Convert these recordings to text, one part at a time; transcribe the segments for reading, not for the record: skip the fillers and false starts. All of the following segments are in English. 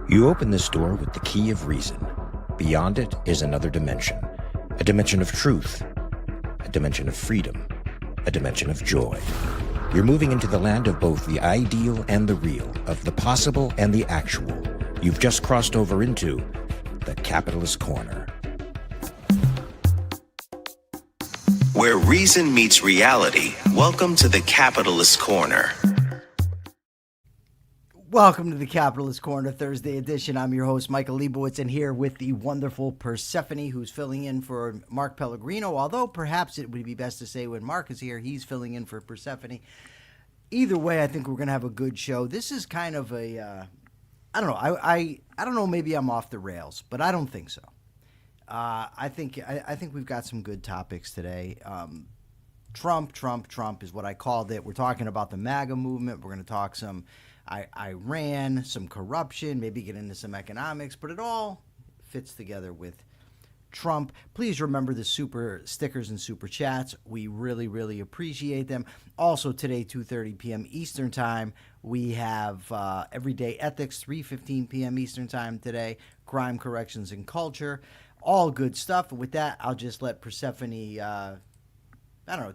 You open this door with the key of reason. Beyond it is another dimension. A dimension of truth. A dimension of freedom. A dimension of joy. You're moving into the land of both the ideal and the real, of the possible and the actual. You've just crossed over into the Capitalist Corner. Where reason meets reality, welcome to the Capitalist Corner. Welcome to the Capitalist Corner Thursday edition. I'm your host, Michael Liebowitz, and here with the wonderful Persephone, who's filling in for Mark Pellegrino, although perhaps it would be best to say when Mark is here, he's filling in for Persephone. Either way, I think we're going to have a good show. This is kind of a, I don't know, I don't know, maybe I'm off the rails, but I don't think so. I think we've got some good topics today. Trump is what I called it. We're talking about the MAGA movement. We're going to talk some Iran, some corruption, maybe get into some economics, but it all fits together with Trump. Please remember the super stickers and super chats. We really, really appreciate them. Also today, 2:30 p.m. Eastern Time, we have Everyday Ethics, 3:15 p.m. Eastern Time today, Crime, Corrections, and Culture. All good stuff. With that, I'll just let Persephone,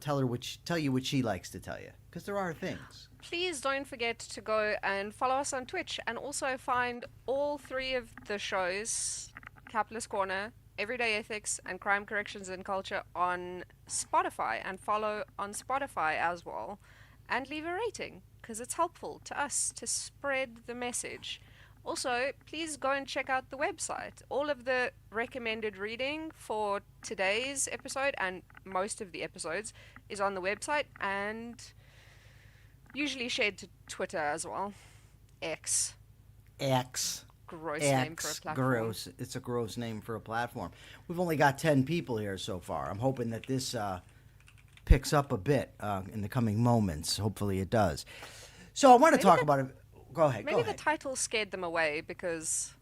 tell you what she likes to tell you, because there are things. Please don't forget to go and follow us on Twitch, and also find all three of the shows, Capitalist Corner, Everyday Ethics, and Crime, Corrections, and Culture, on Spotify, and follow on Spotify as well, and leave a rating, because it's helpful to us to spread the message. Also, please go and check out the website. All of the recommended reading for today's episode and most of the episodes is on the website, and usually shared to Twitter as well. X. Gross name for a platform. Gross. It's a gross name for a platform. We've only got 10 people here so far. I'm hoping that this picks up a bit in the coming moments. Hopefully it does. So I want to talk about it. Go ahead. Maybe the title scared them away because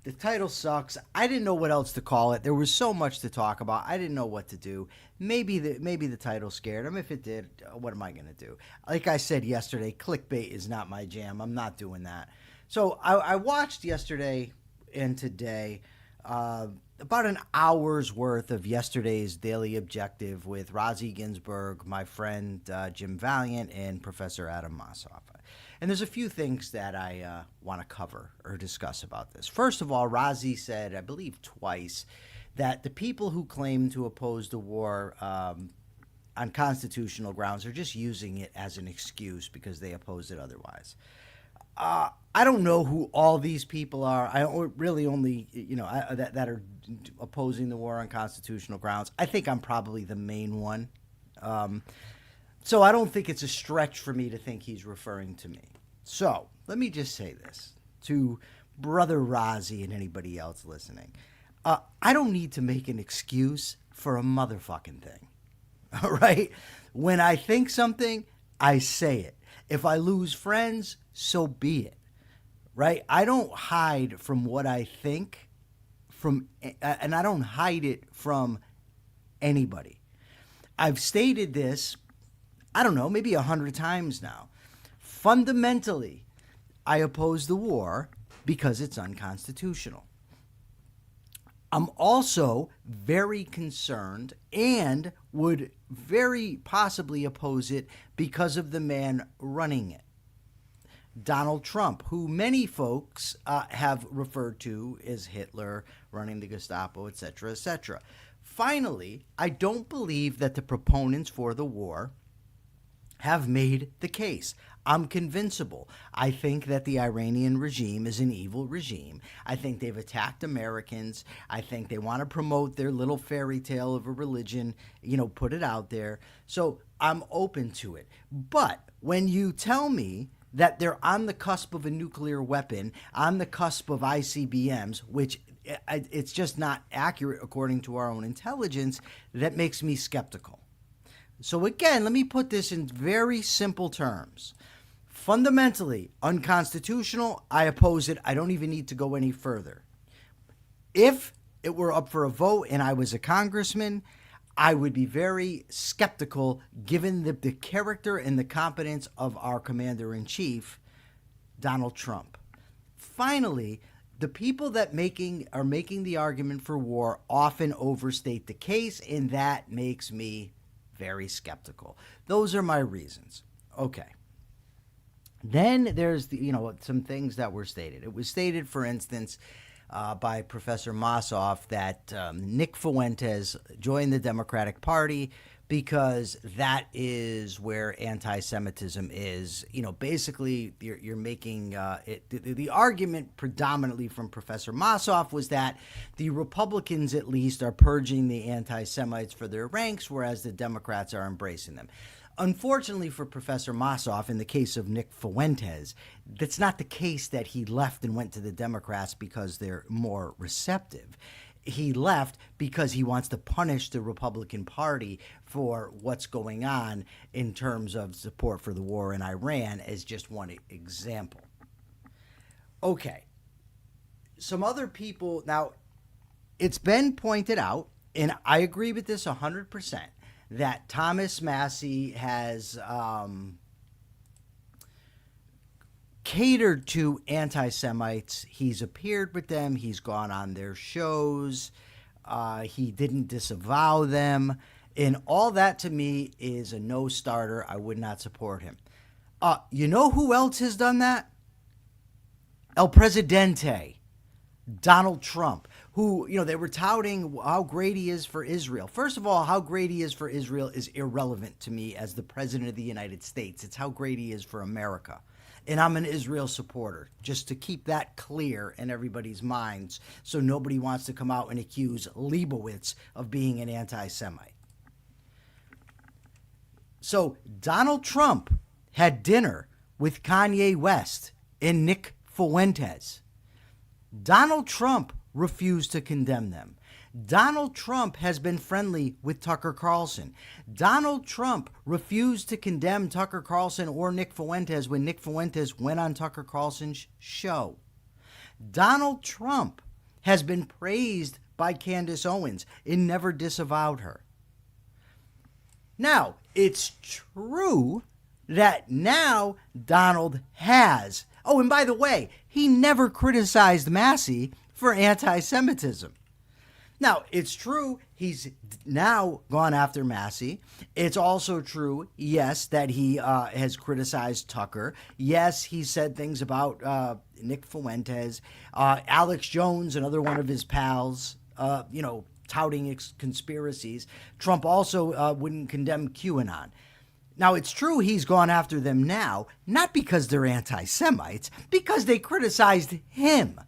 the title sucks. I didn't know what else to call it. There was so much to talk about. I didn't know what to do. Maybe the title scared them. If it did, what am I going to do? Like I said yesterday, clickbait is not my jam. I'm not doing that. So I watched yesterday and today about an hour's worth of yesterday's Daily Objective with Rosie Ginsburg, my friend Jim Valiant, and Professor Adam Mossoff. And there's a few things that I want to cover or discuss about this. First of all, Razi said, I believe twice, that the people who claim to oppose the war on constitutional grounds are just using it as an excuse because they oppose it otherwise. I don't know who all these people are. I really only, that are opposing the war on constitutional grounds. I think I'm probably the main one. So I don't think it's a stretch for me to think he's referring to me. So let me just say this to Brother Razi and anybody else listening. I don't need to make an excuse for a motherfucking thing. All right? When I think something, I say it. If I lose friends, so be it. Right? I don't hide from what I think, and I don't hide it from anybody. I've stated this, I don't know, maybe 100 times now. Fundamentally, I oppose the war because it's unconstitutional. I'm also very concerned and would very possibly oppose it because of the man running it, Donald Trump, who many folks have referred to as Hitler, running the Gestapo, etc., etc. Finally, I don't believe that the proponents for the war have made the case. I'm convincible. I think that the Iranian regime is an evil regime. I think they've attacked Americans. I think they want to promote their little fairy tale of a religion, put it out there. So I'm open to it. But when you tell me that they're on the cusp of a nuclear weapon, on the cusp of ICBMs, which it's just not accurate according to our own intelligence, that makes me skeptical. So again, let me put this in very simple terms. Fundamentally unconstitutional, I oppose it. I don't even need to go any further. If it were up for a vote and I was a congressman, I would be very skeptical given the character and the competence of our commander-in-chief, Donald Trump. finally, the people that are making the argument for war often overstate the case, and that makes me very skeptical. Those are my reasons. Okay. Then there's some things that were stated. It was stated, for instance, by Professor Mossoff that Nick Fuentes joined the Democratic Party because that is where anti-Semitism is. Basically, you're making it. The argument predominantly from Professor Mossoff was that the Republicans, at least, are purging the anti-Semites for their ranks, whereas the Democrats are embracing them. Unfortunately for Professor Mossoff, in the case of Nick Fuentes, that's not the case that he left and went to the Democrats because they're more receptive. He left because he wants to punish the Republican Party for what's going on in terms of support for the war in Iran, as just one example. Okay. Some other people, now, it's been pointed out, and I agree with this 100%, that Thomas Massie has catered to anti-Semites. He's appeared with them. He's gone on their shows. He didn't disavow them. And all that, to me, is a no-starter. I would not support him. You know who else has done that? El Presidente, Donald Trump, who, they were touting how great he is for Israel. First of all, how great he is for Israel is irrelevant to me as the president of the United States. It's how great he is for America. And I'm an Israel supporter, just to keep that clear in everybody's minds so nobody wants to come out and accuse Liebowitz of being an anti-Semite. So Donald Trump had dinner with Kanye West and Nick Fuentes. Donald Trump refused to condemn them. Donald Trump has been friendly with Tucker Carlson. Donald Trump refused to condemn Tucker Carlson or Nick Fuentes when Nick Fuentes went on Tucker Carlson's show. Donald Trump has been praised by Candace Owens and never disavowed her. Now, it's true that now Donald has. Oh, and by the way, he never criticized Massie for anti-Semitism. Now, it's true he's now gone after Massie. It's also true, yes, that he has criticized Tucker. Yes, he said things about Nick Fuentes, Alex Jones, another one of his pals, touting conspiracies. Trump also wouldn't condemn QAnon. Now, it's true he's gone after them now, not because they're anti-Semites, because they criticized him.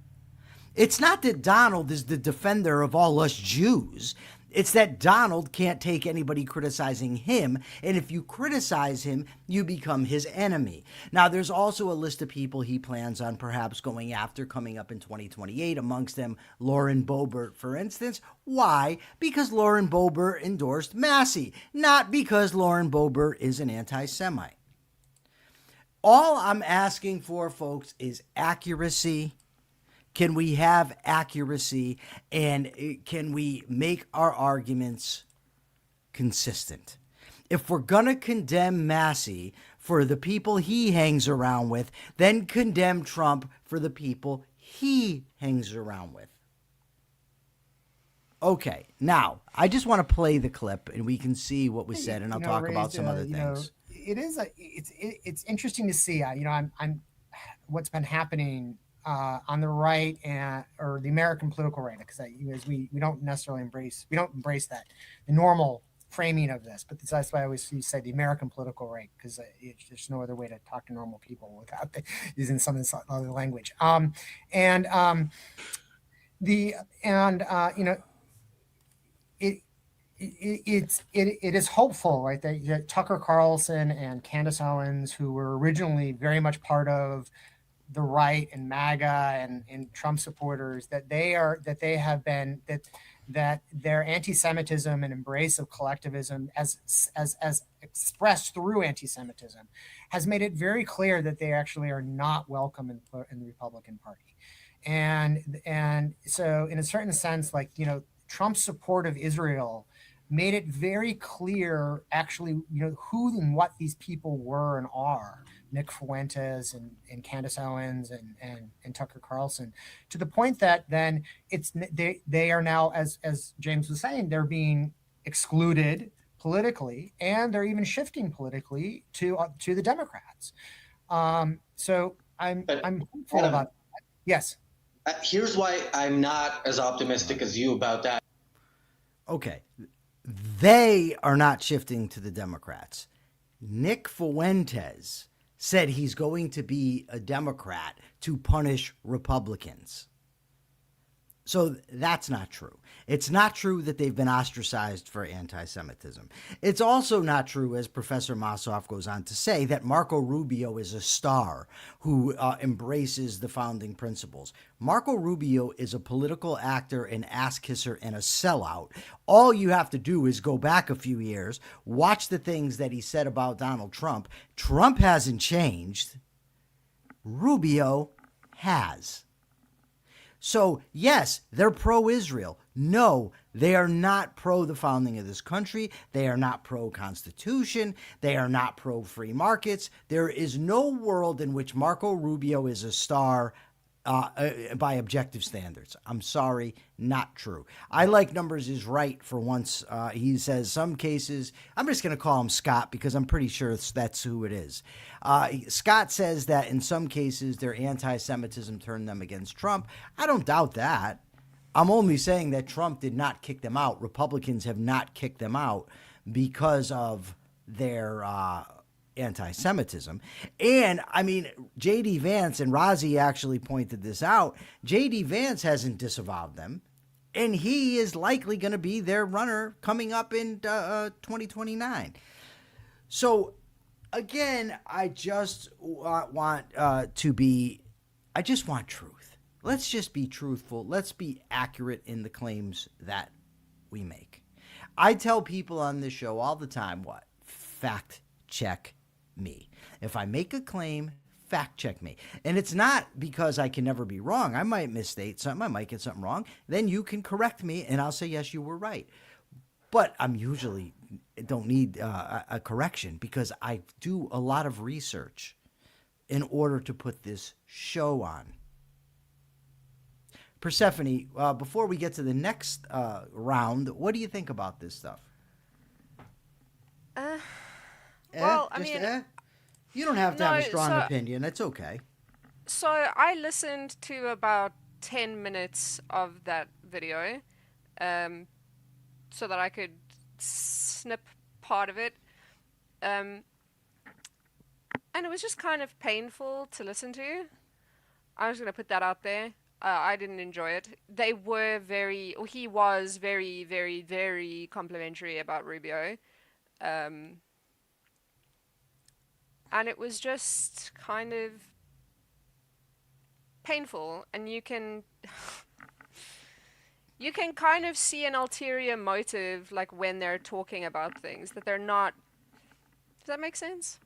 It's not that Donald is the defender of all us Jews. It's that Donald can't take anybody criticizing him, and if you criticize him, you become his enemy. Now, there's also a list of people he plans on perhaps going after coming up in 2028, amongst them Lauren Boebert, for instance. Why? Because Lauren Boebert endorsed Massie, not because Lauren Boebert is an anti-Semite. All I'm asking for, folks, is accuracy. Can we have accuracy, and can we make our arguments consistent? If we're going to condemn Massie for the people he hangs around with, then condemn Trump for the people he hangs around with. Okay, now, I just want to play the clip, and we can see what was said, and I'll talk about some other things. It's interesting to see. I'm what's been happening on the right or the American political right, because we don't necessarily embrace that, the normal framing of this, but that's why I always say the American political right, because there's no other way to talk to normal people without using some of this other language. It is hopeful, right, that Tucker Carlson and Candace Owens, who were originally very much part of the right and MAGA and Trump supporters, that their anti-Semitism and embrace of collectivism as expressed through anti-Semitism has made it very clear that they actually are not welcome in the Republican Party. And so in a certain sense, Trump's support of Israel made it very clear actually, who and what these people were and are Nick Fuentes and Candace Owens and Tucker Carlson, to the point that then they are now, as James was saying, they're being excluded politically, and they're even shifting politically to the Democrats. So I'm hopeful about that. Yes. Here's why I'm not as optimistic as you about that. Okay. They are not shifting to the Democrats. Nick Fuentes said he's going to be a Democrat to punish Republicans. So that's not true. It's not true that they've been ostracized for anti-Semitism. It's also not true, as Professor Mossoff goes on to say, that Marco Rubio is a star who embraces the founding principles. Marco Rubio is a political actor, an ass kisser, and a sellout. All you have to do is go back a few years, watch the things that he said about Donald Trump. Trump hasn't changed. Rubio has. So, yes, they're pro-Israel. No, they are not pro the founding of this country. They are not pro-Constitution. They are not pro-free markets. There is no world in which Marco Rubio is a star by objective standards. I'm sorry, not true. I Like Numbers is right for once. He says some cases, I'm just going to call him Scott because I'm pretty sure that's who it is. Scott says that in some cases their anti-Semitism turned them against Trump. I don't doubt that. I'm only saying that Trump did not kick them out. Republicans have not kicked them out because of their anti-Semitism. And I mean, J.D. Vance and Razi actually pointed this out. J.D. Vance hasn't disavowed them, and he is likely going to be their runner coming up in 2029. So again, I just want truth. Let's just be truthful. Let's be accurate in the claims that we make. I tell people on this show all the time, fact check me. If I make a claim, fact check me. And it's not because I can never be wrong. I might misstate something. I might get something wrong. Then you can correct me and I'll say, yes, you were right. But I'm usually don't need a correction because I do a lot of research in order to put this show on. Persephone, before we get to the next round, what do you think about this stuff? Well, I mean, you don't have to have a strong opinion. That's okay. So I listened to about 10 minutes of that video, so that I could snip part of it, and it was just kind of painful to listen to. I was going to put that out there. I didn't enjoy it. He was very, very, very complimentary about Rubio. And it was just kind of painful, and you can kind of see an ulterior motive, like when they're talking about things that they're not. Does that make sense?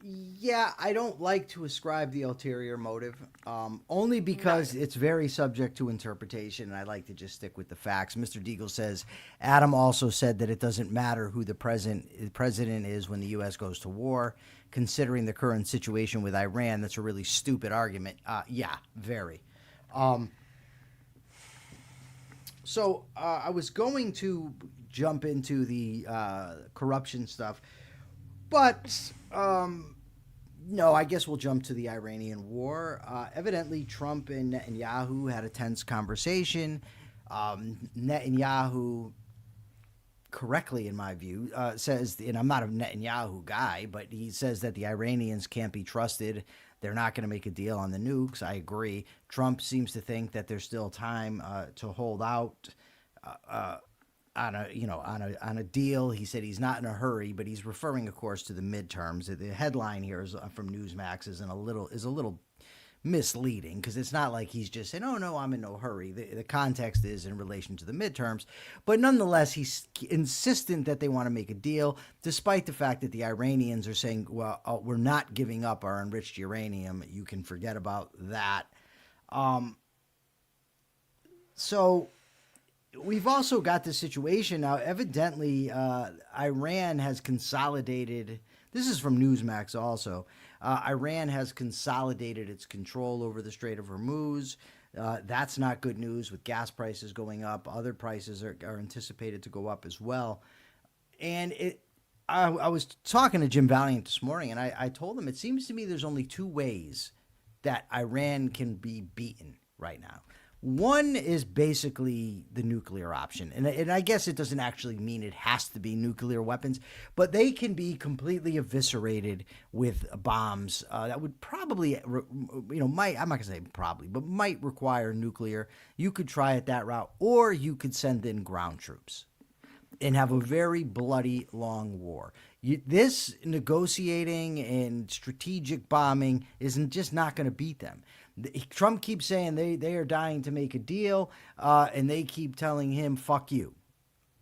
Yeah, I don't like to ascribe the ulterior motive, only because it's very subject to interpretation, and I like to just stick with the facts. Mr. Deagle says, Adam also said that it doesn't matter who the president is when the U.S. goes to war. Considering the current situation with Iran, that's a really stupid argument. Yeah, very. So I was going to jump into the corruption stuff, but no, I guess we'll jump to the Iranian war. Evidently, Trump and Netanyahu had a tense conversation. Netanyahu, correctly in my view, says, and I'm not a Netanyahu guy, but he says that the Iranians can't be trusted. They're not going to make a deal on the nukes. I agree. Trump seems to think that there's still time to hold out on a deal. He said he's not in a hurry, but he's referring, of course, to the midterms. The headline here is from Newsmax is a little misleading because it's not like he's just saying, "Oh no, I'm in no hurry." The context is in relation to the midterms, but nonetheless, he's insistent that they want to make a deal, despite the fact that the Iranians are saying, "Well, we're not giving up our enriched uranium. You can forget about that." So we've also got this situation now. Evidently, Iran has consolidated. This is from Newsmax also. Iran has consolidated its control over the Strait of Hormuz. That's not good news with gas prices going up. Other prices are anticipated to go up as well. And I was talking to Jim Valiant this morning, and I told him it seems to me there's only two ways that Iran can be beaten right now. One is basically the nuclear option. And I guess it doesn't actually mean it has to be nuclear weapons, but they can be completely eviscerated with bombs that would probably, might, I'm not going to say probably, but might require nuclear. You could try it that route, or you could send in ground troops and have a very bloody, long war. This negotiating and strategic bombing isn't just not going to beat them. Trump keeps saying they are dying to make a deal, and they keep telling him, fuck you.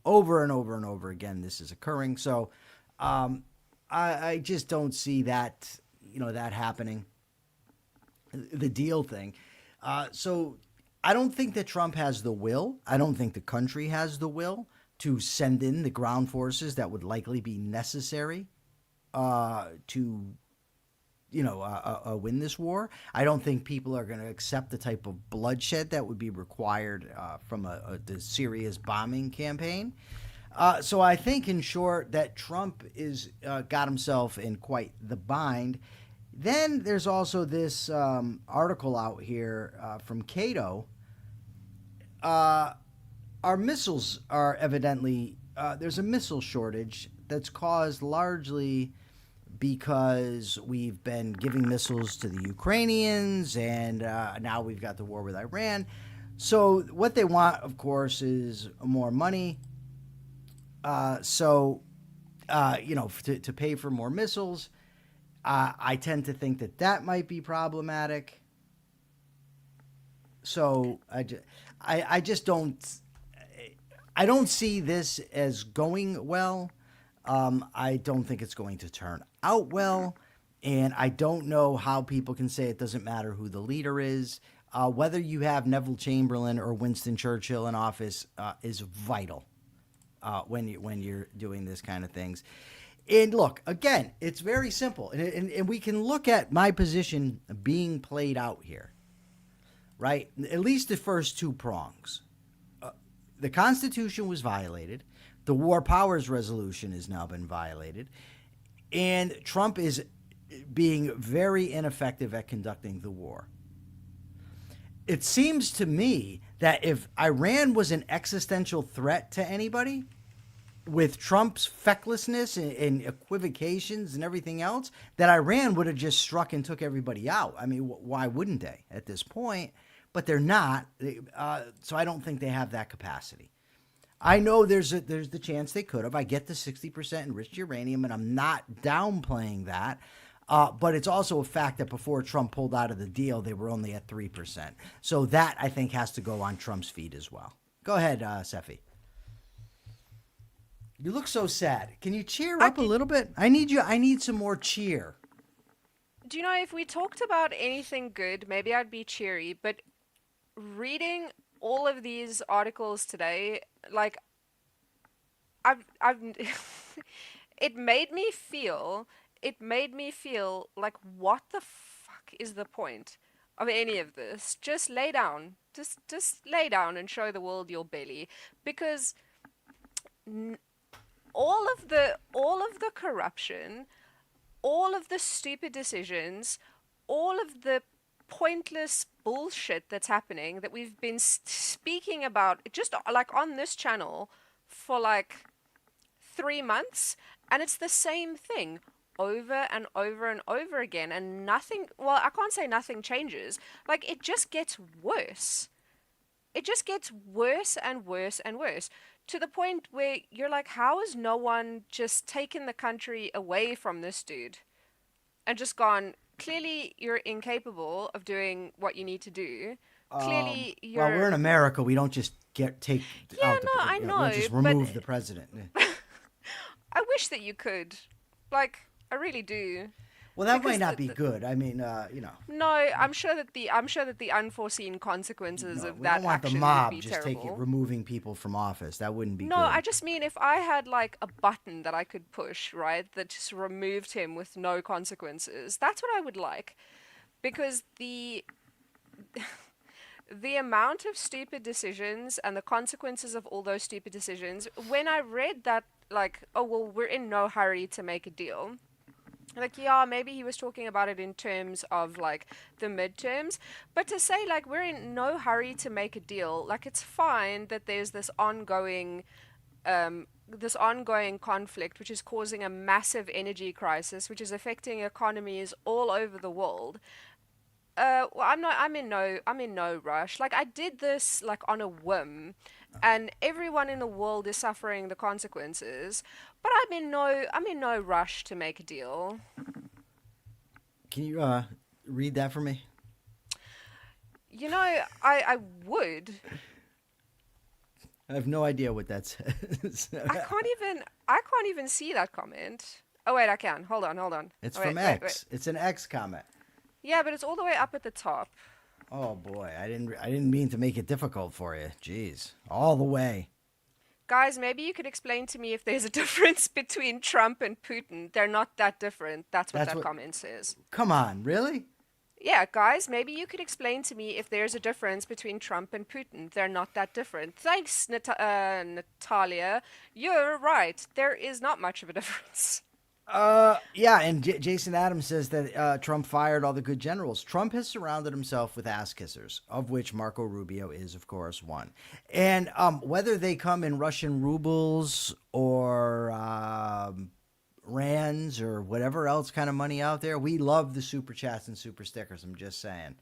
Over and over and over again, this is occurring. So I just don't see that, that happening, the deal thing. So I don't think that Trump has the will. I don't think the country has the will to send in the ground forces that would likely be necessary to win this war. I don't think people are going to accept the type of bloodshed that would be required from the Syria's bombing campaign. So I think, in short, that Trump is got himself in quite the bind. Then there's also this article out here from Cato. Our missiles are evidently there's a missile shortage that's caused largely because we've been giving missiles to the Ukrainians, and now we've got the war with Iran. So what they want, of course, is more money. To pay for more missiles. I tend to think that might be problematic. So I just don't. I don't see this as going well. I don't think it's going to turn out well. And I don't know how people can say it doesn't matter who the leader is. Whether you have Neville Chamberlain or Winston Churchill in office is vital when you're doing this kind of things. And look, again, it's very simple. And we can look at my position being played out here, right? At least the first two prongs. The Constitution was violated. The War Powers Resolution has now been violated. And Trump is being very ineffective at conducting the war. It seems to me that if Iran was an existential threat to anybody, with Trump's fecklessness and equivocations and everything else, that Iran would have just struck and took everybody out. I mean, why wouldn't they at this point? But they're not, so I don't think they have that capacity. I know there's the chance they could have. I get the 60% enriched uranium, and I'm not downplaying that. But it's also a fact that before Trump pulled out of the deal, they were only at 3%. So that, I think, has to go on Trump's feet as well. Go ahead, Seffi. You look so sad. Can you cheer up a little bit? I need some more cheer. Do you know, if we talked about anything good, maybe I'd be cheery, but reading all of these articles today, like, I've it made me feel like, what the fuck is the point of any of this? Just lay down. Just lay down and show the world your belly, because all of the corruption, all of the stupid decisions, all of the pointless bullshit that's happening that we've been speaking about just like on this channel for like 3 months, and it's the same thing over and over and over again, and nothing, well, I can't say nothing changes. Like, it just gets worse. It just gets worse and worse and worse, to the point where you're like, how has no one just taken the country away from this dude and just gone, clearly you're incapable of doing what you need to do. Clearly you're... Well, we're in America. We don't just take out the I know, we'll just remove the president. I wish that you could. Like, I really do. Well, that Because might not be good. I mean, no, I'm sure that the unforeseen consequences no, of we that don't want the action would mob be just terrible. removing people from office. That wouldn't be No, good. I just mean if I had like a button that I could push, right, that just removed him with no consequences. That's what I would like. Because the amount of stupid decisions and the consequences of all those stupid decisions, when I read that, like, oh, well, we're in no hurry to make a deal. Like, yeah, maybe he was talking about it in terms of like the midterms, but to say like we're in no hurry to make a deal, like it's fine that there's this ongoing conflict which is causing a massive energy crisis, which is affecting economies all over the world. Well, I'm in no rush. Like I did this like on a whim, and everyone in the world is suffering the consequences. But I'm in no rush to make a deal. Can you read that for me? You know, I would. I have no idea what that says. I can't even see that comment. Oh wait, I can. Hold on. It's Oh, wait, from wait, X. wait. It's an X comment. Yeah, but it's all the way up at the top. Oh boy, I didn't mean to make it difficult for you. Jeez, all the way. Guys, maybe you could explain to me if there's a difference between Trump and Putin. They're not that different. That's what that comment says. Come on, really? Yeah, guys, maybe you could explain to me if there's a difference between Trump and Putin. They're not that different. Thanks, Natalia. You're right. There is not much of a difference. Yeah, and Jason Adams says that Trump fired all the good generals. Trump has surrounded himself with ass kissers, of which Marco Rubio is, of course, one. And whether they come in Russian rubles or rands or whatever else kind of money out there, we love the super chats and super stickers. I'm just saying.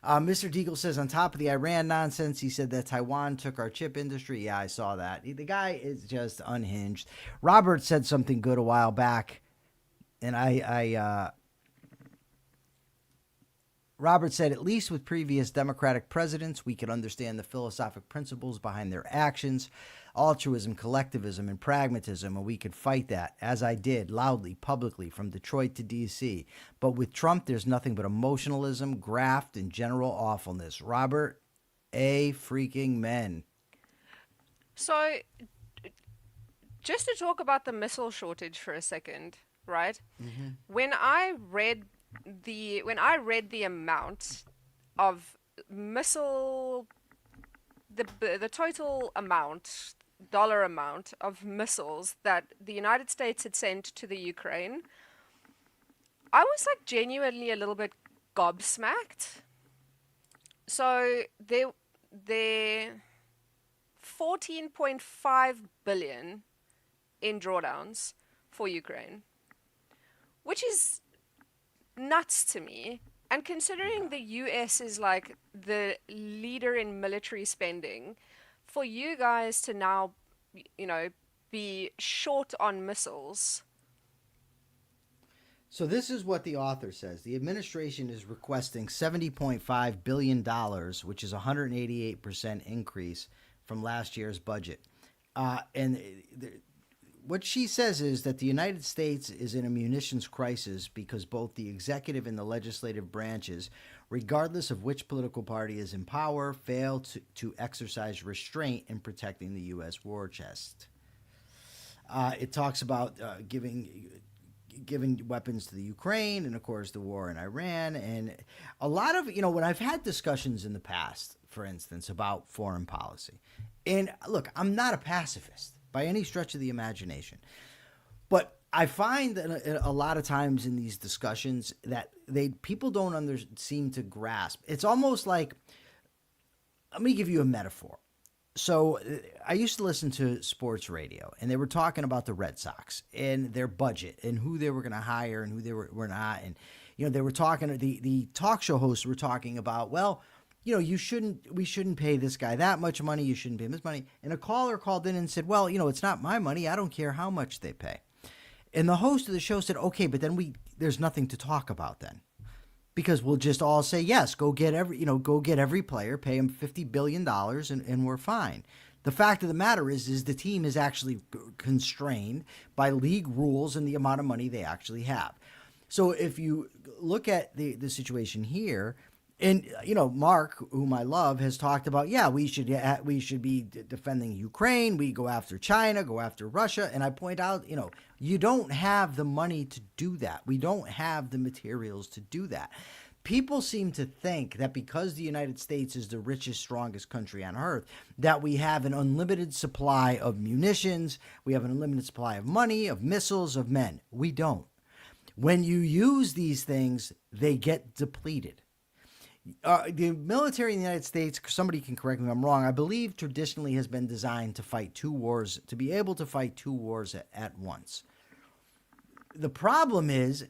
Mr. Deagle says, on top of the Iran nonsense, he said that Taiwan took our chip industry. Yeah, I saw that. The guy is just unhinged. Robert said something good a while back. And Robert said, at least with previous Democratic presidents, we could understand the philosophic principles behind their actions, altruism, collectivism, and pragmatism, and we could fight that, as I did, loudly, publicly, from Detroit to D.C. But with Trump, there's nothing but emotionalism, graft, and general awfulness. Robert, a freaking men. So, just to talk about the missile shortage for a second, right? Mm-hmm. When I read the amount of missile, the total amount, dollar amount of missiles that the United States had sent to the Ukraine, I was like genuinely a little bit gobsmacked. So they're 14.5 billion in drawdowns for Ukraine, which is nuts to me. And considering the US is like the leader in military spending, for you guys to now, be short on missiles. So this is what the author says. The administration is requesting $70.5 billion, which is a 188% increase from last year's budget. What she says is that the United States is in a munitions crisis because both the executive and the legislative branches, regardless of which political party is in power, fail to exercise restraint in protecting the U.S. war chest. It talks about giving weapons to the Ukraine and, of course, the war in Iran. And a lot of, when I've had discussions in the past, for instance, about foreign policy. And look, I'm not a pacifist by any stretch of the imagination. But I find that a lot of times in these discussions that people don't seem to grasp. It's almost like, let me give you a metaphor. So I used to listen to sports radio, and they were talking about the Red Sox and their budget and who they were going to hire and who they were not. And, they were talking, the talk show hosts were talking about, well, we shouldn't pay this guy that much money. You shouldn't pay him this money. And a caller called in and said, well, it's not my money. I don't care how much they pay. And the host of the show said, okay, but then there's nothing to talk about then, because we'll just all say, yes, go get every player, pay him $50 billion and we're fine. The fact of the matter is the team is actually constrained by league rules and the amount of money they actually have. So if you look at the situation here, and Mark, whom I love, has talked about, we should be defending Ukraine. We go after China, go after Russia, and I point out, you don't have the money to do that. We don't have the materials to do that. People seem to think that because the United States is the richest, strongest country on earth, that we have an unlimited supply of munitions, we have an unlimited supply of money, of missiles, of men. We don't. When you use these things, they get depleted. The military in the United States, somebody can correct me if I'm wrong, I believe traditionally has been designed to fight two wars, to be able to fight two wars at once. The problem is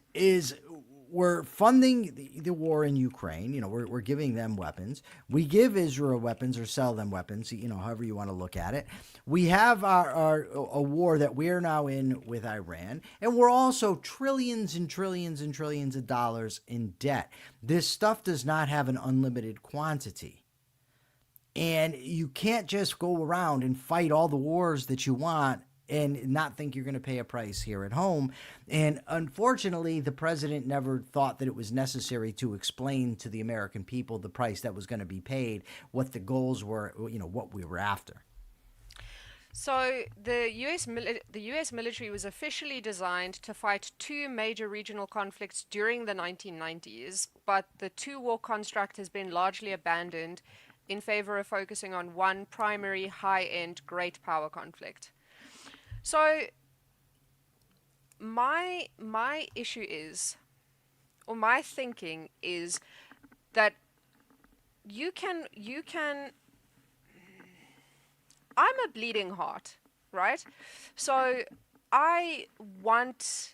we're funding the war in Ukraine. We're giving them weapons. We give Israel weapons or sell them weapons, however you want to look at it. We have a war that we're now in with Iran, and we're also trillions and trillions and trillions of dollars in debt. This stuff does not have an unlimited quantity. And you can't just go around and fight all the wars that you want and not think you're going to pay a price here at home. And unfortunately, the president never thought that it was necessary to explain to the American people the price that was going to be paid, what the goals were, what we were after. So the U.S. military was officially designed to fight two major regional conflicts during the 1990s, but the two-war construct has been largely abandoned in favor of focusing on one primary high-end great power conflict. So my issue is, or my thinking is, that you can I'm a bleeding heart, right? So I want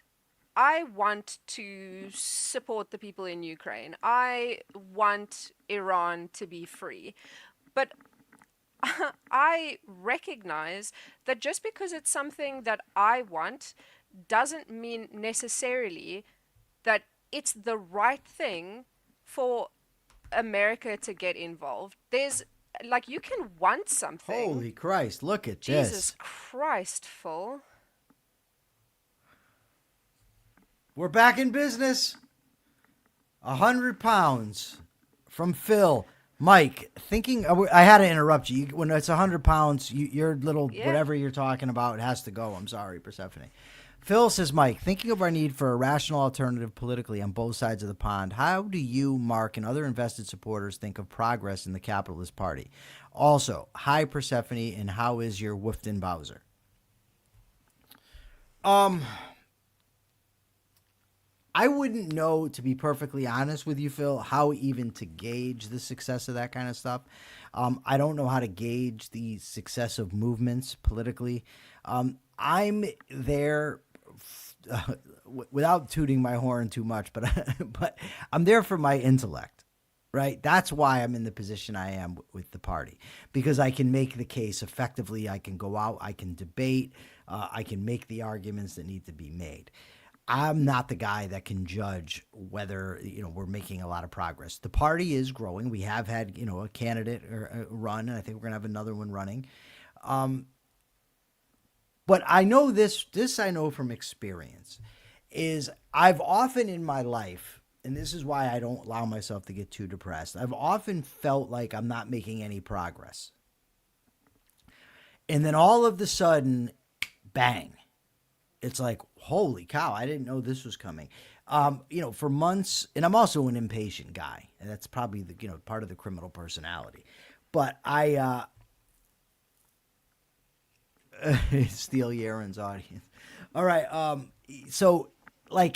to support the people in Ukraine. I want Iran to be free. But I recognize that just because it's something that I want doesn't mean necessarily that it's the right thing for America to get involved. There's, you can want something. Holy Christ, look at Jesus this. Christ, Phil. We're back in business. 100 pounds from Phil. Mike, I had to interrupt you. When it's 100 pounds, your little whatever you're talking about has to go. I'm sorry, Persephone. Phil says, Mike, thinking of our need for a rational alternative politically on both sides of the pond, how do you, Mark, and other invested supporters think of progress in the capitalist party? Also, hi, Persephone, and how is your Woofton Bowser? I wouldn't know, to be perfectly honest with you, Phil, how even to gauge the success of that kind of stuff. I don't know how to gauge the success of movements politically. I'm there, without tooting my horn too much, but I'm there for my intellect, right? That's why I'm in the position I am with the party, because I can make the case effectively. I can go out, I can debate, I can make the arguments that need to be made. I'm not the guy that can judge whether, we're making a lot of progress. The party is growing. We have had, a candidate run, and I think we're going to have another one running. But I know this I know from experience, is I've often in my life, and this is why I don't allow myself to get too depressed, I've often felt like I'm not making any progress. And then all of a sudden, bang. It's like, holy cow, I didn't know this was coming. For months, and I'm also an impatient guy, and that's probably the part of the criminal personality. But I steal Yaron's audience. All right, so when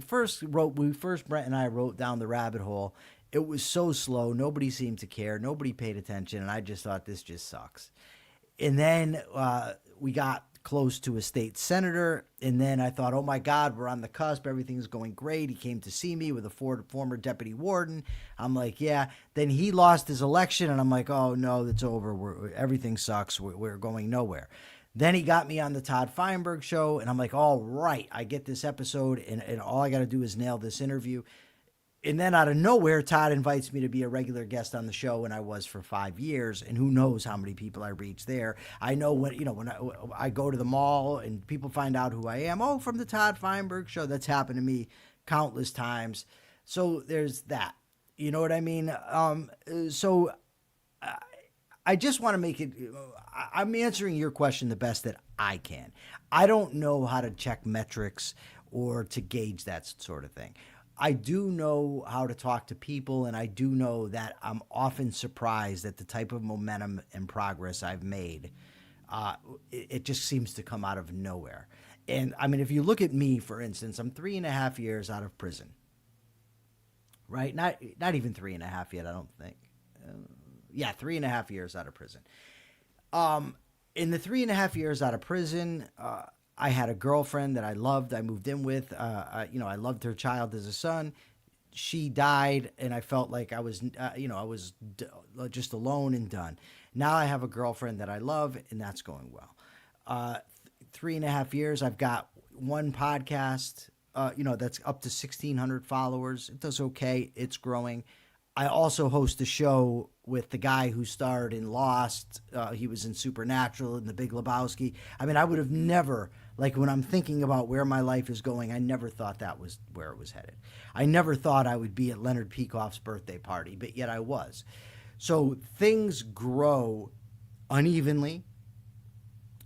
Brent and I wrote Down the Rabbit Hole, it was so slow. Nobody seemed to care. Nobody paid attention, and I just thought, this just sucks. And then we got close to a state senator, and then I thought, oh my God, we're on the cusp, everything's going great. He came to see me with a former deputy warden. I'm like, yeah. Then he lost his election, and I'm like, oh no, that's over. Everything sucks. We're going nowhere. Then he got me on the Todd Feinberg show, and I'm like, all right, I get this episode, and all I got to do is nail this interview. And then out of nowhere, Todd invites me to be a regular guest on the show, and I was for 5 years. And who knows how many people I reached there. I know when I go to the mall and people find out who I am. Oh, from the Todd Feinberg show. That's happened to me countless times. So there's that. You know what I mean? So I just want to make it, I'm answering your question the best that I can. I don't know how to check metrics or to gauge that sort of thing. I do know how to talk to people, and I do know that I'm often surprised at the type of momentum and progress I've made. It just seems to come out of nowhere. And I mean, if you look at me, for instance, I'm 3.5 years out of prison, right? Not even 3.5 yet, I don't think. 3.5 years out of prison. In the 3.5 years out of prison, I had a girlfriend that I loved. I moved in with. I loved her child as a son. She died, and I felt like I was, just alone and done. Now I have a girlfriend that I love, and that's going well. 3.5 years, I've got one podcast, that's up to 1,600 followers. It does okay. It's growing. I also host a show with the guy who starred in Lost. He was in Supernatural and The Big Lebowski. I mean, I would have never, like when I'm thinking about where my life is going, I never thought that was where it was headed. I never thought I would be at Leonard Peikoff's birthday party, but yet I was. So things grow unevenly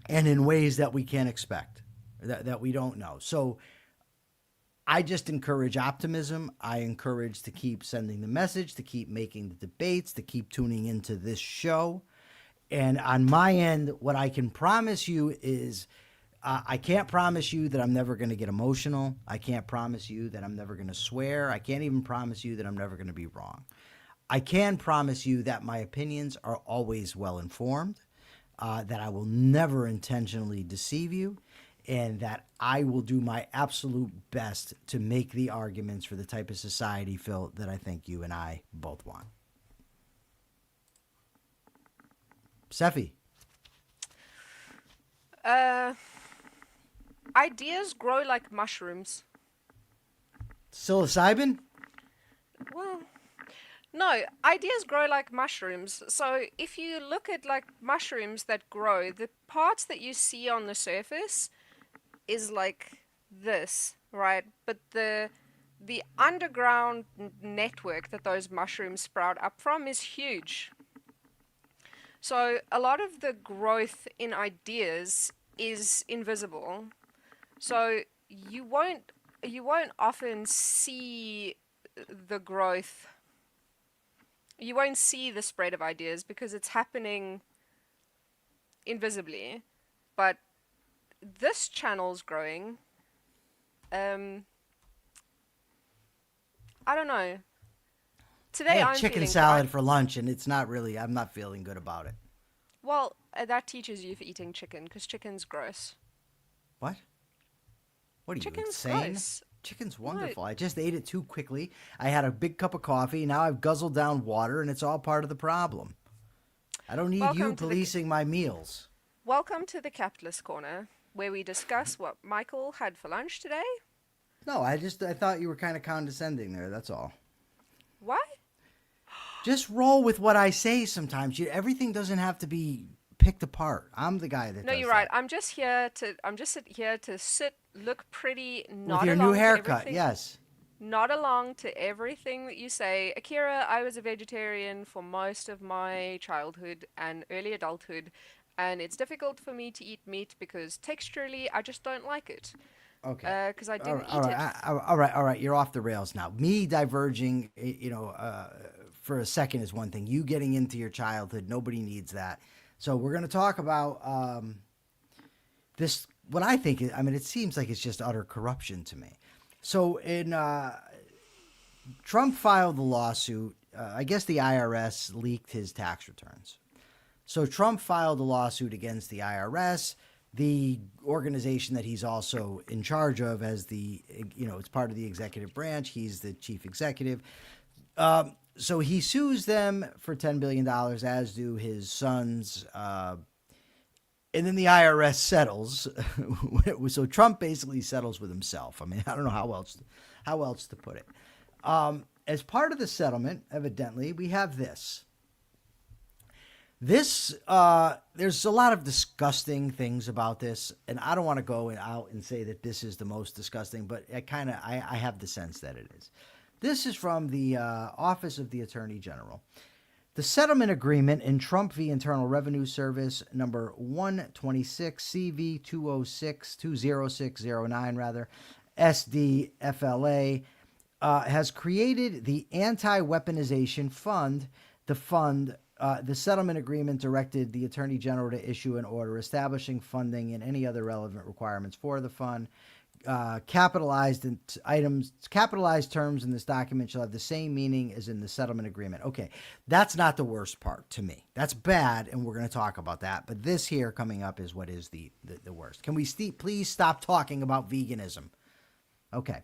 and in ways that we can't expect, that we don't know. So I just encourage optimism. I encourage to keep sending the message, to keep making the debates, to keep tuning into this show. And on my end, what I can promise you is I can't promise you that I'm never going to get emotional. I can't promise you that I'm never going to swear. I can't even promise you that I'm never going to be wrong. I can promise you that my opinions are always well informed, that I will never intentionally deceive you, and that I will do my absolute best to make the arguments for the type of society, Phil, that I think you and I both want. Sephi. Ideas grow like mushrooms. Psilocybin? Well, no, ideas grow like mushrooms. So if you look at like mushrooms that grow, the parts that you see on the surface is like this, right? But the underground network that those mushrooms sprout up from is huge. So a lot of the growth in ideas is invisible. So you won't often see the growth. You won't see the spread of ideas because it's happening invisibly. But this channel's growing. I don't know. Today I had I'm chicken feeling salad quite- for lunch, and it's not really, I'm not feeling good about it. Well, that teaches you for eating chicken because chicken's gross. What? What are you, Chicken's insane? gross. Chicken's wonderful. I just ate it too quickly. I had a big cup of coffee. Now I've guzzled down water, and it's all part of the problem. I don't need Welcome you to the- policing my meals. Welcome to the Capitalist Corner, where we discuss what Michael had for lunch today. No, I thought you were kind of condescending there. That's all. Why? Just roll with what I say sometimes. Everything doesn't have to be picked apart. I'm the guy that No, does you're right. that. I'm just here to sit, look pretty, not With your along new to haircut, everything- yes. Not along to everything that you say. Akira, I was a vegetarian for most of my childhood and early adulthood, and it's difficult for me to eat meat because texturally I just don't like it. Okay. Because I didn't all eat right, it. all right. You're off the rails now. Me diverging, for a second is one thing. You getting into your childhood, nobody needs that. So we're going to talk about this. What I think is, I mean, it seems like it's just utter corruption to me. So Trump filed the lawsuit. I guess the IRS leaked his tax returns. So Trump filed a lawsuit against the IRS, the organization that he's also in charge of as it's part of the executive branch. He's the chief executive. So he sues them for $10 billion, as do his sons. And then the IRS settles. So Trump basically settles with himself. I mean, I don't know how else to put it. As part of the settlement, evidently, we have this. This, there's a lot of disgusting things about this, and I don't want to go out and say that this is the most disgusting, but I have the sense that it is. This is from the Office of the Attorney General. The settlement agreement in Trump v. Internal Revenue Service number 126 CV 20609 SDFLA has created the Anti-Weaponization Fund. The settlement agreement directed the Attorney General to issue an order establishing funding and any other relevant requirements for the fund. Capitalized terms in this document shall have the same meaning as in the settlement agreement. Okay, that's not the worst part to me. That's bad, and we're going to talk about that. But this here coming up is what is the worst. Can we please stop talking about veganism? Okay.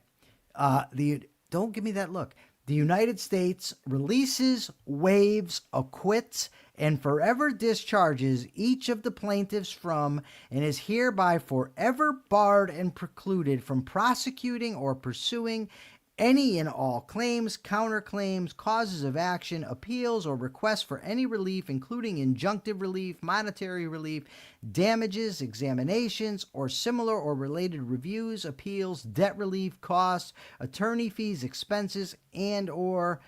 Don't give me that look. The United States releases, waives, acquits, and forever discharges each of the plaintiffs from and is hereby forever barred and precluded from prosecuting or pursuing any and all claims, counterclaims, causes of action, appeals, or requests for any relief, including injunctive relief, monetary relief, damages, examinations, or similar or related reviews, appeals, debt relief, costs, attorney fees, expenses, and or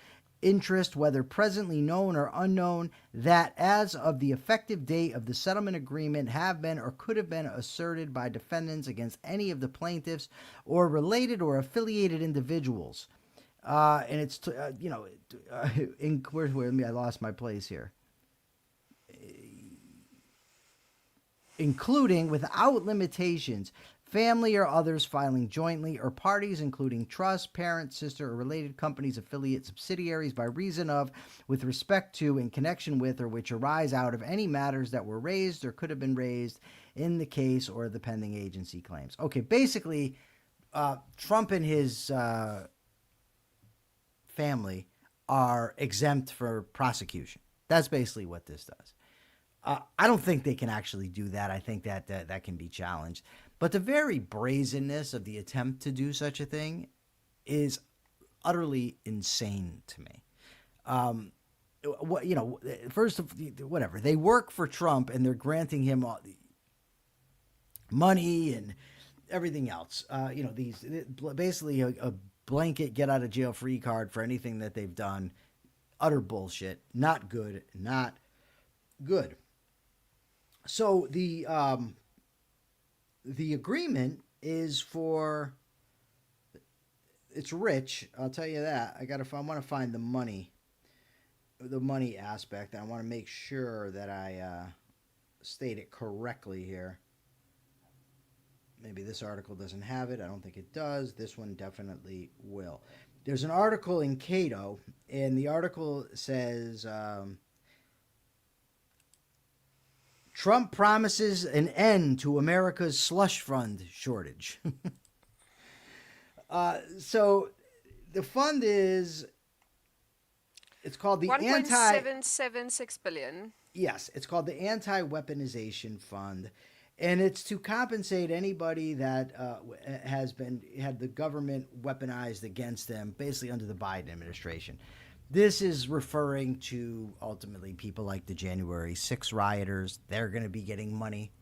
interest, whether presently known or unknown, that as of the effective date of the settlement agreement have been or could have been asserted by defendants against any of the plaintiffs or related or affiliated individuals. And it's, I lost my place here. Including, without limitations, family or others filing jointly, or parties including trust, parent, sister, or related companies, affiliates, subsidiaries, by reason of, with respect to, in connection with, or which arise out of any matters that were raised or could have been raised in the case or the pending agency claims. Okay, basically, Trump and his family are exempt for prosecution. That's basically what this does. I don't think they can actually do that. I think that can be challenged. But the very brazenness of the attempt to do such a thing is utterly insane to me. Whatever. They work for Trump and they're granting him all the money and everything else. These basically a blanket get out of jail free card for anything that they've done. Utter bullshit. Not good. Not good. So the agreement is for, it's rich, I'll tell you that. I want to find the money aspect, and I want to make sure that I state it correctly here. Maybe this article doesn't have it. I don't think it does. This one definitely will. There's an article in Cato, and the article says, Trump promises an end to America's slush fund shortage. So the fund it's called the $1.776 billion. Yes, it's called the Anti-Weaponization Fund, and it's to compensate anybody that had the government weaponized against them, basically under the Biden administration. This is referring to, ultimately, people like the January 6 rioters. They're going to be getting money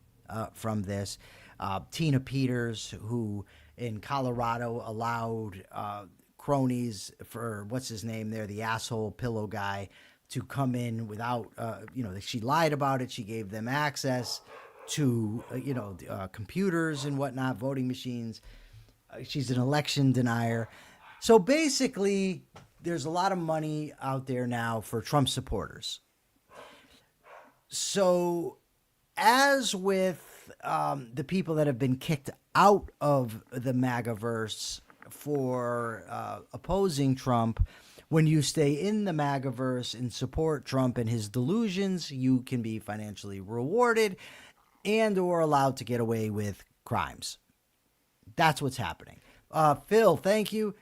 from this. Tina Peters, who in Colorado allowed cronies for, what's his name there, the asshole pillow guy, to come in without, she lied about it. She gave them access to, computers and whatnot, voting machines. She's an election denier. So basically, there's a lot of money out there now for Trump supporters. So as with the people that have been kicked out of the MAGA-verse for opposing Trump, when you stay in the MAGA-verse and support Trump and his delusions, you can be financially rewarded and or allowed to get away with crimes. That's what's happening. Phil, thank you.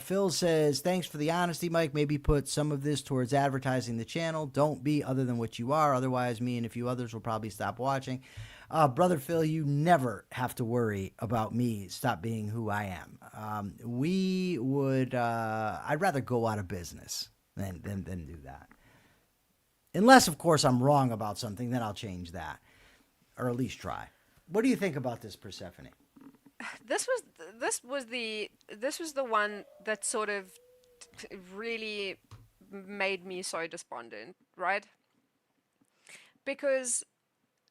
Phil says, thanks for the honesty, Mike. Maybe put some of this towards advertising the channel. Don't be other than what you are. Otherwise, me and a few others will probably stop watching. Brother Phil, you never have to worry about me stop being who I am. I'd rather go out of business than do that. Unless, of course, I'm wrong about something, then I'll change that, or at least try. What do you think about this, Persephone? This was the one that sort of really made me so despondent, right? Because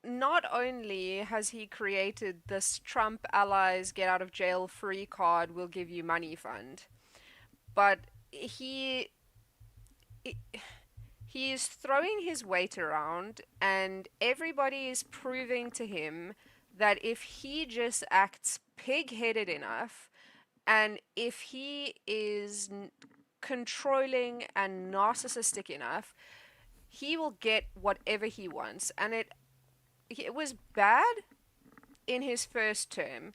not only has he created this Trump allies get out of jail free card, we'll give you money fund, but he is throwing his weight around, and everybody is proving to him that if he just acts pig-headed enough, and if he is controlling and narcissistic enough, he will get whatever he wants. And it was bad in his first term.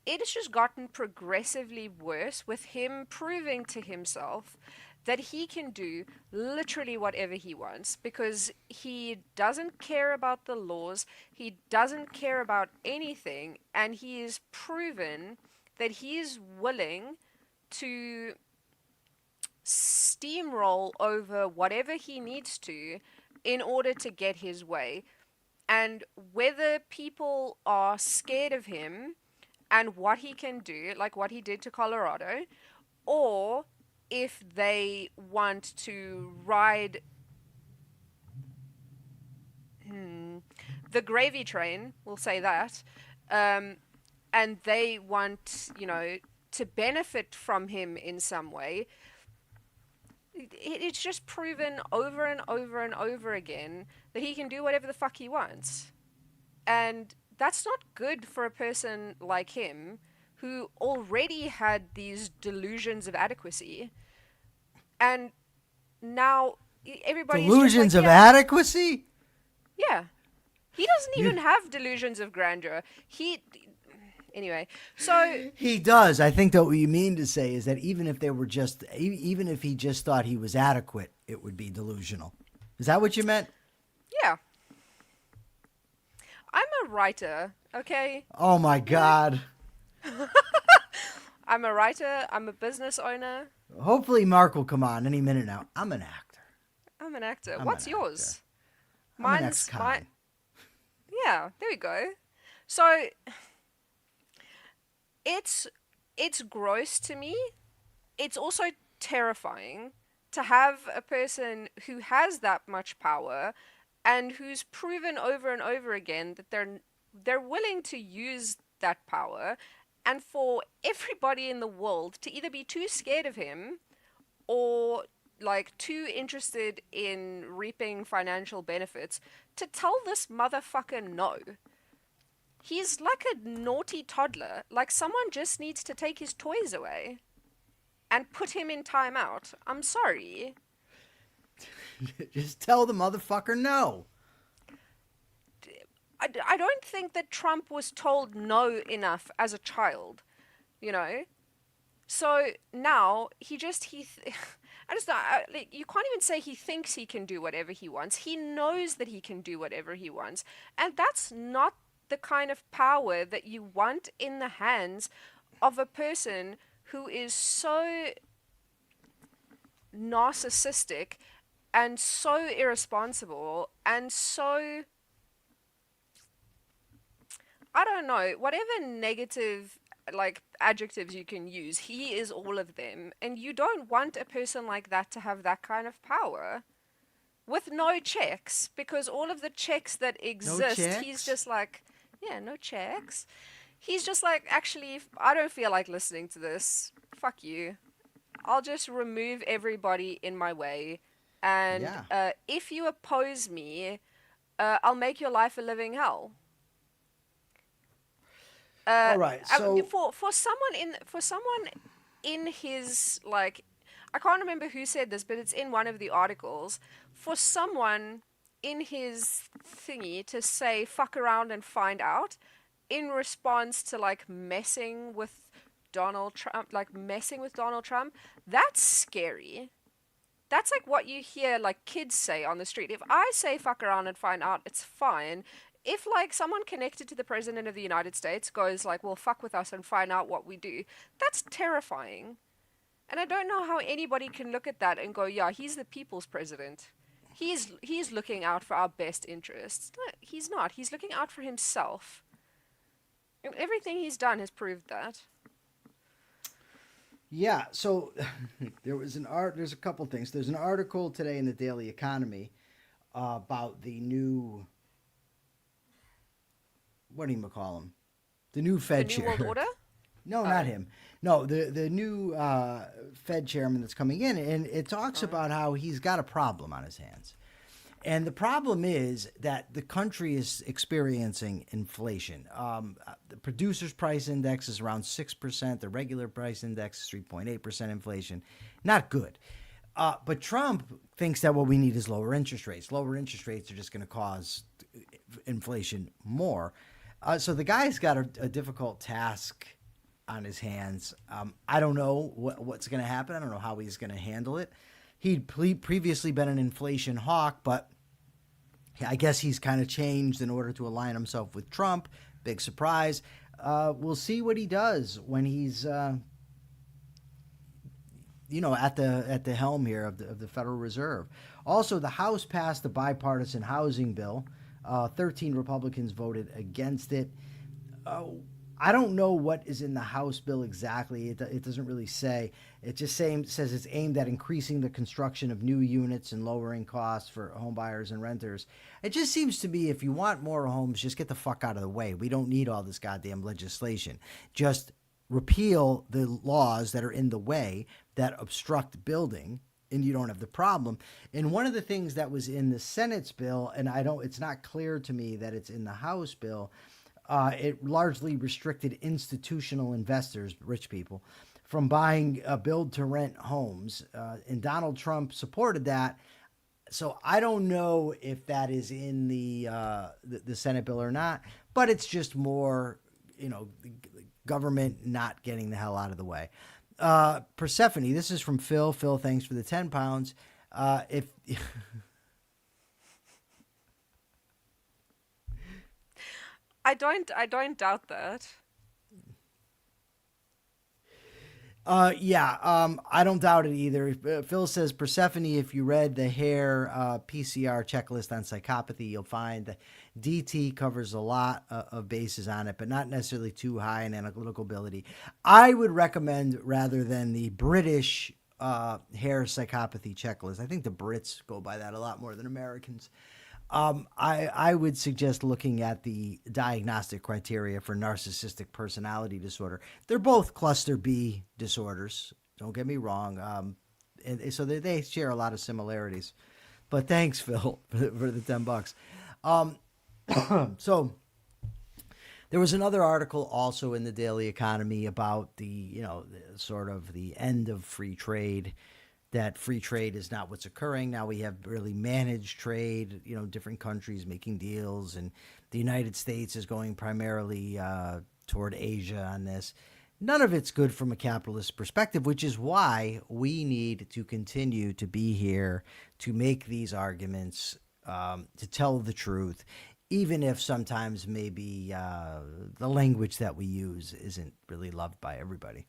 It has just gotten progressively worse with him proving to himself that he can do literally whatever he wants, because he doesn't care about the laws, he doesn't care about anything, and he is proven that he is willing to steamroll over whatever he needs to in order to get his way. And whether people are scared of him and what he can do, like what he did to Colorado, or if they want to ride the gravy train, we'll say that, and they want, to benefit from him in some way, it's just proven over and over and over again that he can do whatever the fuck he wants. And that's not good for a person like him, who already had these delusions of adequacy. And now everybody's Delusions just like, of adequacy? Yeah. He doesn't even have delusions of grandeur. Anyway, so He does. I think that what you mean to say is that even if he just thought he was adequate, it would be delusional. Is that what you meant? yeah. I'm a writer, okay? Oh my God. I'm a writer, I'm a business owner, Hopefully Mark will come on any minute now. I'm an actor. I'm an actor. I'm What's an yours? I'm an ex-con. Yeah, there we go. So it's gross to me. It's also terrifying to have a person who has that much power and who's proven over and over again that they're willing to use that power, and for everybody in the world to either be too scared of him or like too interested in reaping financial benefits to tell this motherfucker no. He's like a naughty toddler. Like, someone just needs to take his toys away and put him in timeout. I'm sorry. Just tell the motherfucker no. I don't think that Trump was told no enough as a child, So now I just like, you can't even say he thinks he can do whatever he wants. He knows that he can do whatever he wants, and that's not the kind of power that you want in the hands of a person who is so narcissistic and so irresponsible and so, I don't know, whatever negative like adjectives you can use, he is all of them. And you don't want a person like that to have that kind of power with no checks, because all of the checks that exist, he's just like, yeah, no checks. He's just like, actually, I don't feel like listening to this. Fuck you. I'll just remove everybody in my way. And if you oppose me, I'll make your life a living hell. All right. So for someone in his, like, I can't remember who said this, but it's in one of the articles. For someone in his thingy to say "fuck around and find out" in response to like messing with Donald Trump, that's scary. That's like what you hear like kids say on the street. If I say "fuck around and find out," it's fine. If like someone connected to the president of the United States goes like, "well, fuck with us and find out what we do," that's terrifying. And I don't know how anybody can look at that and go, "yeah, he's the people's president." he's looking out for our best interests. No, he's not. He's looking out for himself. And everything he's done has proved that. Yeah, so there's a couple things. There's an article today in the Daily Economy about the new, what do you call him? The new Fed The chair. New World Order? No, not him. No, the new Fed chairman that's coming in, and it talks about how he's got a problem on his hands. And the problem is that the country is experiencing inflation. The producer's price index is around 6%. The regular price index is 3.8% inflation. Not good. But Trump thinks that what we need is lower interest rates. Lower interest rates are just going to cause inflation more. So the guy's got a difficult task on his hands. I don't know what's going to happen. I don't know how he's going to handle it. He'd previously been an inflation hawk, but I guess he's kind of changed in order to align himself with Trump. Big surprise. We'll see what he does when he's, at the helm here of the Federal Reserve. Also, the House passed the bipartisan housing bill. 13 Republicans voted against it. I don't know what is in the House bill exactly. It doesn't really say. It just says it's aimed at increasing the construction of new units and lowering costs for home buyers and renters. It just seems to me if you want more homes, just get the fuck out of the way. We don't need all this goddamn legislation. Just repeal the laws that are in the way that obstruct building, and you don't have the problem. And one of the things that was in the Senate's bill, and it's not clear to me that it's in the House bill, it largely restricted institutional investors, rich people, from buying build-to-rent homes. And Donald Trump supported that. So I don't know if that is in the Senate bill or not, but it's just more, government not getting the hell out of the way. Persephone, this is from Phil. Phil, thanks for the 10 pounds. If I don't doubt that. I don't doubt it either. Phil says, Persephone, if you read the Hare PCR checklist on psychopathy, you'll find that DT covers a lot of bases on it, but not necessarily too high in analytical ability. I would recommend, rather than the British Hare psychopathy checklist, I think the Brits go by that a lot more than Americans. I would suggest looking at the diagnostic criteria for narcissistic personality disorder. They're both cluster B disorders. Don't get me wrong. And so they share a lot of similarities. But thanks, Phil, for the $10. So there was another article also in the Daily Economy about the sort of the end of free trade. That free trade is not what's occurring. Now we have really managed trade, different countries making deals, and the United States is going primarily toward Asia on this. None of it's good from a capitalist perspective, which is why we need to continue to be here to make these arguments, to tell the truth, even if sometimes maybe the language that we use isn't really loved by everybody.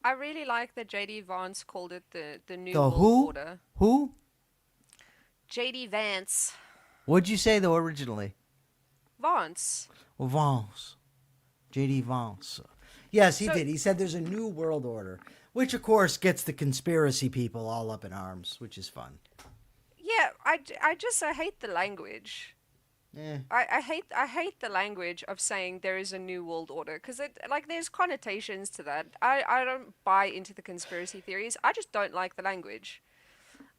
I really like that J.D. Vance called it the New The World who? Order. Who? J.D. Vance. What'd you say, though, originally? Vance. Vance. J.D. Vance. Yes, he did. He said there's a new world order, which, of course, gets the conspiracy people all up in arms, which is fun. Yeah, I hate the language. I hate the language of saying there is a new world order, because there's connotations to that. I don't buy into the conspiracy theories. I just don't like the language.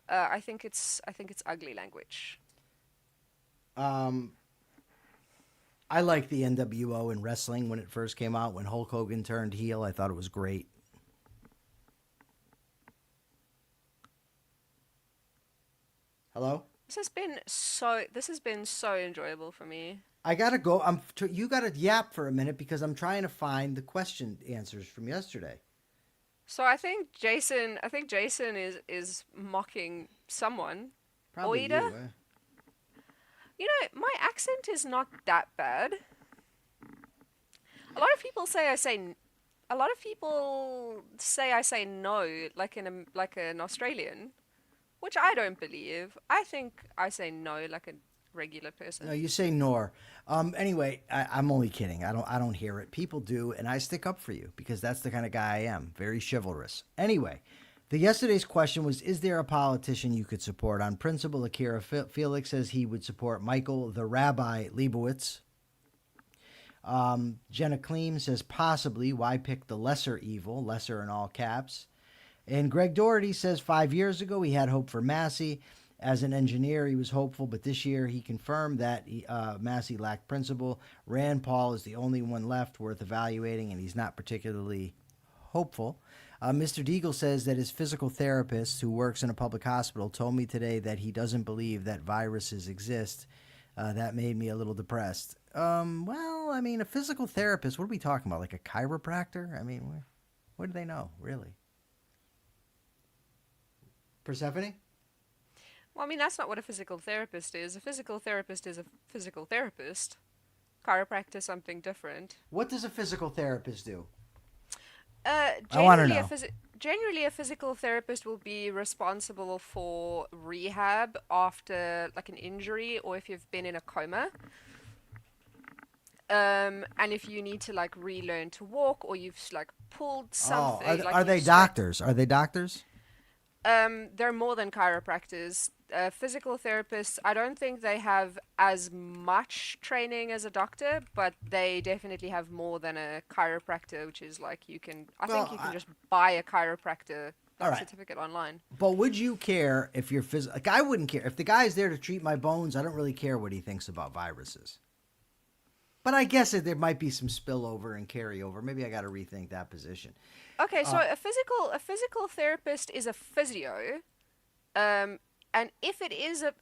I think it's ugly language. I like the NWO in wrestling when it first came out. When Hulk Hogan turned heel, I thought it was great. Hello? This has been so enjoyable for me. I gotta go. You gotta yap for a minute because I'm trying to find the question answers from yesterday. So I think Jason is mocking someone. Probably Oida? My accent is not that bad. A lot of people say I say no, like an Australian. which I don't believe. I think I say no like a regular person. No, you say nor. Anyway, I'm only kidding. I don't hear it. People do, and I stick up for you because that's the kind of guy I am. Very chivalrous. Anyway, yesterday's question was: is there a politician you could support? On principle, Akira Felix says he would support Michael the Rabbi Liebowitz. Jenna Kleem says possibly. Why pick the lesser evil? Lesser in all caps. And Greg Doherty says 5 years ago he had hope for Massey. As an engineer, he was hopeful, but this year he confirmed that Massey lacked principle. Rand Paul is the only one left worth evaluating, and he's not particularly hopeful. Mr. Deagle says that his physical therapist, who works in a public hospital, told me today that he doesn't believe that viruses exist. That made me a little depressed. Well, I mean, a physical therapist, what are we talking about? Like a chiropractor? I mean, what do they know, really? Persephone? Well, I mean, that's not what a physical therapist is. A physical therapist is a physical therapist. Chiropractor is something different. What does a physical therapist do? Generally, I want to know. Generally, a physical therapist will be responsible for rehab after like an injury or if you've been in a coma. And if you need to like relearn to walk or you've like pulled something. Are they doctors? Are they doctors? They're more than chiropractors. Physical therapists, I don't think they have as much training as a doctor, but they definitely have more than a chiropractor, which is like I think you can just buy a chiropractor certificate online. But would you care if you're like I wouldn't care. If the guy's there to treat my bones, I don't really care what he thinks about viruses. But I guess there might be some spillover and carryover. Maybe I got to rethink that position. Okay, so a physical therapist is a physio, and if it is a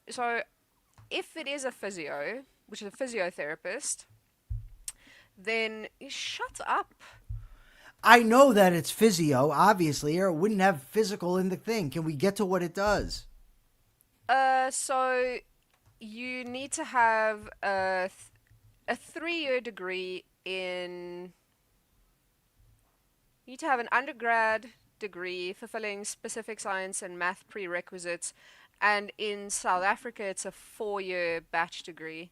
physio, which is a physiotherapist, then shut up. I know that it's physio, obviously, or it wouldn't have physical in the thing. Can we get to what it does? So you need to have a 3-year degree in. You need to have an undergrad degree fulfilling specific science and math prerequisites, and in South Africa it's a 4-year batch degree.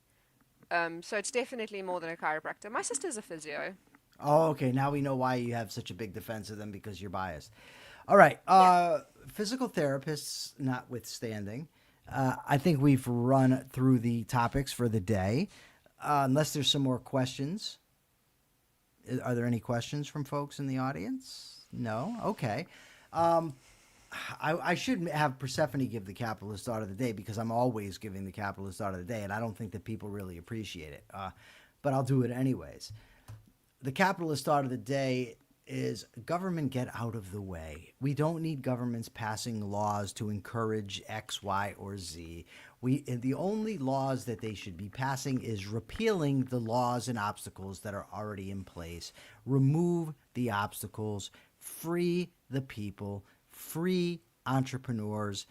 So it's definitely more than a chiropractor. My sister's a physio. Oh, okay. Now we know why you have such a big defense of them, because you're biased. All right. Physical therapists notwithstanding, I think we've run through the topics for the day. Unless there's some more questions. Are there any questions from folks in the audience? No? Okay. I should have Persephone give the capitalist thought of the day, because I'm always giving the capitalist thought of the day, and I don't think that people really appreciate it. But I'll do it anyways. The capitalist thought of the day is government get out of the way. We don't need governments passing laws to encourage X, Y, or Z. The only laws that they should be passing is repealing the laws and obstacles that are already in place. Remove the obstacles, free the people, free entrepreneurs,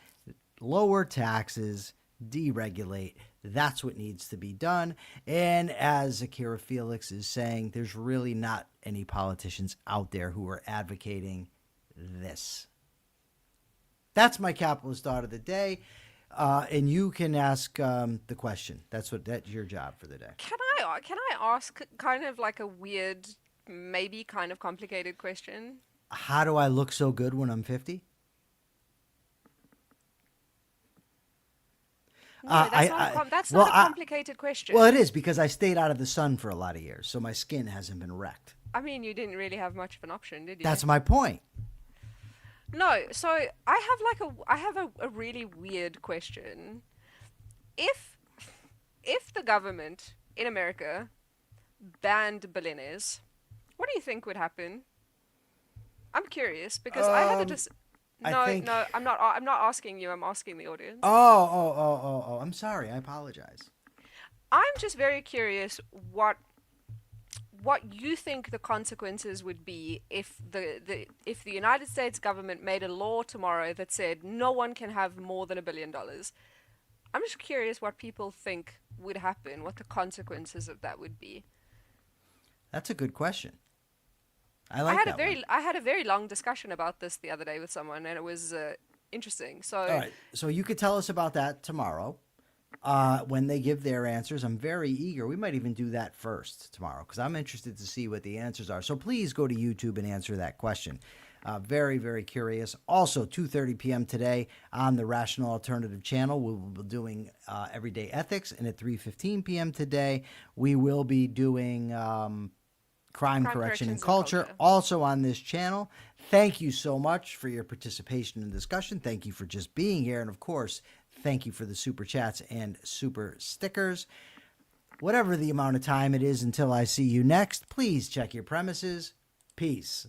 lower taxes, deregulate. That's what needs to be done. And as Akira Felix is saying, there's really not any politicians out there who are advocating this. That's my capitalist thought of the day. And you can ask the question. That's your job for the day. Can I ask kind of like a weird, maybe kind of complicated question? How do I look so good when I'm 50? No, that's not a complicated question. Well, it is, because I stayed out of the sun for a lot of years, so my skin hasn't been wrecked. I mean, you didn't really have much of an option, did you? That's my point. No, so I have a really weird question. If the government in America banned billionaires, what do you think would happen? I'm curious, because I had a No, I'm not asking you. I'm asking the audience. Oh! I'm sorry. I apologize. I'm just very curious what you think the consequences would be if the United States government made a law tomorrow that said no one can have more than $1 billion. I'm just curious what people think would happen, what the consequences of that would be. That's a good question. I had a very long discussion about this the other day with someone, and it was interesting. So All right. So you could tell us about that tomorrow when they give their answers. I'm very eager. We might even do that first tomorrow because I'm interested to see what the answers are. So please go to YouTube and answer that question. Very, very curious. Also, 2:30 p.m. today on the Rational Alternative channel, we will be doing Everyday Ethics. And at 3:15 p.m. today, we will be doing Crime Correction and Culture, also on this channel. Thank you so much for your participation in the discussion. Thank you for just being here. And, of course, thank you for the super chats and super stickers. Whatever the amount of time it is until I see you next, please check your premises. Peace.